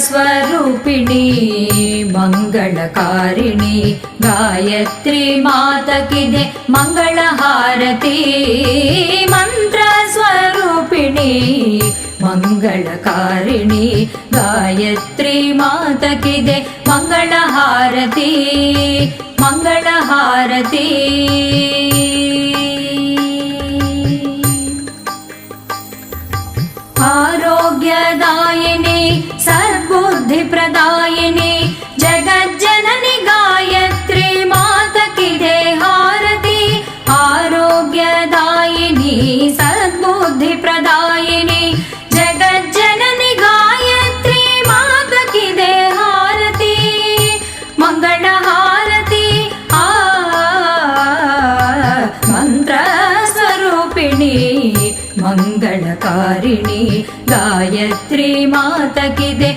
स्वरूपिणी मंगलकारिणी गायत्री मातकिदे मंगलहारती मंत्र स्वरूपिणी मंगलकारिणी गायत्री मातकिदे मंगलहारती मंगलहारती आरोग्यदायिनी सद्बुद्धिप्रदायिनी जगज्जननी गायत्री मातकिदे हारती आरोग्यदायिनी सद्बुद्धिप्रदायिनी जगज्जननी गायत्री मातकिदे हारती मंगलहारती मंत्रस्वरूपिणी मंगलकारिणी गायत्री मातकिदे